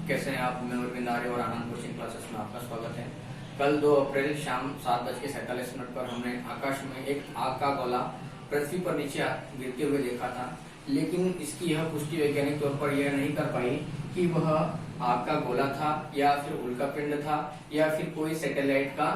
कैसे हैं आप? मैं अरविंद आर्य और आनंद कोचिंग क्लासेस में आपका स्वागत है। कल 2 अप्रैल शाम 7:47 पर हमने आकाश में एक आग का गोला पृथ्वी पर नीचे गिरते हुए देखा था, लेकिन इसकी यह पुष्टि वैज्ञानिक तौर पर यह नहीं कर पाई कि वह आग का गोला था या फिर उल्का पिंड था या फिर कोई सैटेलाइट का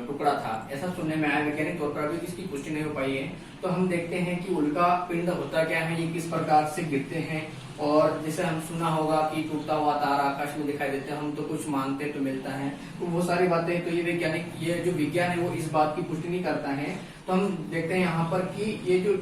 टुकड़ा था। ऐसा सुनने में आया, वैज्ञानिक तौर पर अभी इसकी पुष्टि नहीं हो पाई है। तो हम देखते हैं कि उल्का पिंड होता क्या है, ये किस प्रकार से गिरते हैं। और जैसे हम सुना होगा कि टूटता हुआ तारा आकाश में दिखाई देते हैं, हम तो कुछ मानते तो मिलता है, तो वो सारी बातें, तो ये जो विज्ञान है वो इस बात की पुष्टि नहीं करता है। तो हम देखते हैं यहाँ पर कि ये जो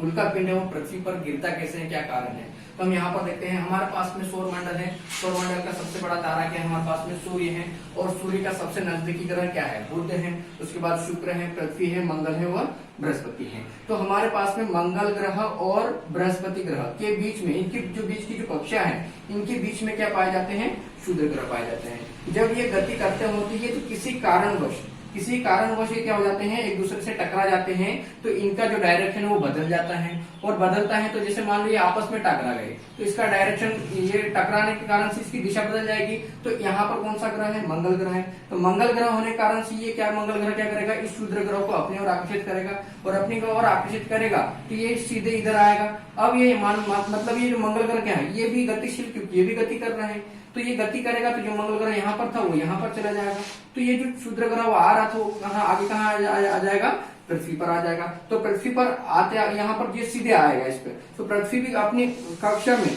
उल्का पिंड है वो पृथ्वी पर गिरता कैसे है, क्या कारण है। तो हम यहाँ पर देखते हैं, हमारे पास में सौर मंडल है। सौर मंडल का सबसे बड़ा तारा क्या है, हमारे पास में सूर्य है। और सूर्य का सबसे नजदीकी ग्रह क्या है, बुध है। उसके बाद शुक्र है, पृथ्वी है, मंगल है और बृहस्पति है। तो हमारे पास में मंगल ग्रह और बृहस्पति ग्रह के बीच में, इनकी जो बीच की जो कक्षा है, इनके बीच में क्या पाए जाते हैं, क्षुद्र ग्रह पाए जाते हैं। जब ये गति करते होती है तो किसी कारणवश ये क्या हो जाते हैं, एक दूसरे से टकरा जाते हैं। तो इनका जो डायरेक्शन है वो बदल जाता है, और बदलता है तो जैसे मान लो ये आपस में टकरा गए तो इसका डायरेक्शन, ये टकराने के कारण से इसकी दिशा बदल जाएगी। तो यहाँ पर कौन सा ग्रह है, मंगल ग्रह है। तो मंगल ग्रह होने के कारण से ये क्या, मंगल ग्रह क्या करेगा, इस क्षुद्र ग्रह को अपनी ओर आकर्षित करेगा, और अपनी ओर आकर्षित करेगा तो ये सीधे इधर आएगा। अब ये मतलब ये जो मंगल ग्रह क्या है, ये भी गतिशील, क्योंकि ये भी गति कर रहा है। तो ये गति करेगा तो जो मंगल ग्रह यहाँ पर था वो यहाँ पर चला जाएगा। तो ये जो क्षुद्र ग्रह वो आ रहा था वो कहाँ आ जाएगा, पृथ्वी पर आ जाएगा। तो पृथ्वी पर आते यहाँ पर ये सीधे आएगा इस पर। तो पृथ्वी भी अपनी कक्षा में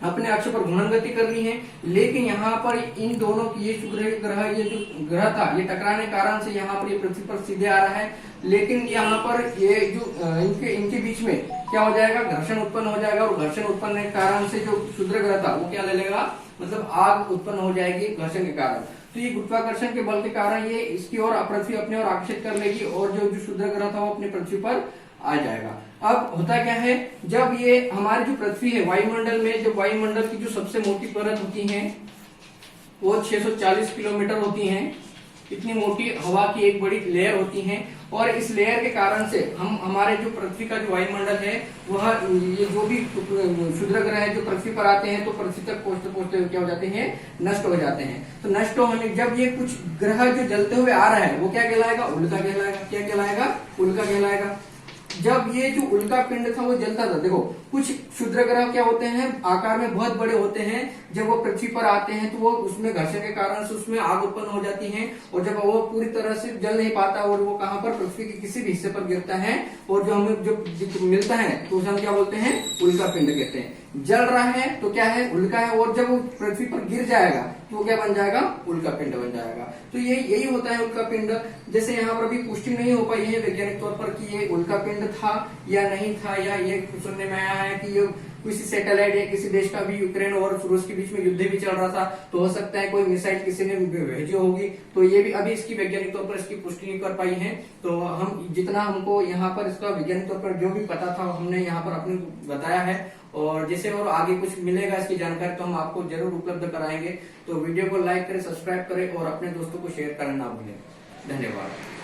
अपने अक्ष पर घूर्णन गति कर रही है, लेकिन यहाँ पर इन दोनों की ये जो ग्रह था, ये टकराने कारण से यहाँ पर ये पृथ्वी पर सीधे आ रहा है। लेकिन यहाँ पर ये जो इनके बीच में क्या हो जाएगा, घर्षण उत्पन्न हो जाएगा। और घर्षण उत्पन्न के कारण से जो क्षुद्र ग्रह था वो क्या ले लेगा, मतलब आग उत्पन्न हो जाएगी घर्षण के कारण। तो ये गुरुत्वाकर्षण के बल के कारण ये इसकी ओर पृथ्वी अपने ओर आकर्षित कर लेगी, और जो क्षुद्र ग्रह था वो अपने पृथ्वी पर आ जाएगा। अब होता क्या है, जब ये हमारी जो पृथ्वी है, वायुमंडल में, जब वायुमंडल की जो सबसे मोटी परत होती है वो 640 किलोमीटर होती है। इतनी मोटी हवा की एक बड़ी लेयर होती है, और इस लेयर के कारण से हमारे जो पृथ्वी का जो वायुमंडल है वह, ये जो भी क्षुद्र ग्रह है जो पृथ्वी पर आते हैं तो पृथ्वी तक पहुंचते क्या हो जाते हैं, नष्ट हो जाते हैं। तो नष्ट होने, जब ये कुछ ग्रह जो जलते हुए आ रहा है वो क्या कहलाएगा, उल्का कहलाएगा। क्या कहलाएगा, उल्का कहलाएगा। जब ये जो उल्का पिंड था वो जलता था, देखो कुछ क्षुद्र ग्रह क्या होते हैं, आकार में बहुत बड़े होते हैं। जब वो पृथ्वी पर आते हैं तो वो उसमें घर्षण के कारण से उसमें आग उत्पन्न हो जाती है, और जब वो पूरी तरह से जल नहीं पाता और वो कहाँ पर, पृथ्वी के किसी भी हिस्से पर गिरता है, और जो हमें जो मिलता है तो उसे हम क्या बोलते हैं, उल्का पिंड कहते हैं। जल रहा है तो क्या है, उल्का है, और जब वो पृथ्वी पर गिर जाएगा तो वो क्या बन जाएगा, उल्का पिंड बन जाएगा। तो यही होता है उल्का पिंड। जैसे यहाँ पर अभी पुष्टि नहीं हो पाई है वैज्ञानिक तौर पर कि ये उल्का पिंड था या नहीं था, या ये सुनने में आया है कि ये किसी सैटेलाइट या किसी देश का भी, यूक्रेन और रूस के बीच में युद्ध भी चल रहा था, तो हो सकता है कोई मिसाइल किसी ने भेजी होगी। तो ये भी अभी इसकी वैज्ञानिक तौर पर इसकी पुष्टि नहीं कर पाई है। तो हम जितना हमको यहाँ पर इसका वैज्ञानिक तौर पर जो भी पता था हमने यहाँ पर अपने बताया है, और जैसे और आगे कुछ मिलेगा इसकी जानकारी तो हम आपको जरूर उपलब्ध कराएंगे। तो वीडियो को लाइक करें, सब्सक्राइब करें और अपने दोस्तों को शेयर करना ना भूलें। धन्यवाद।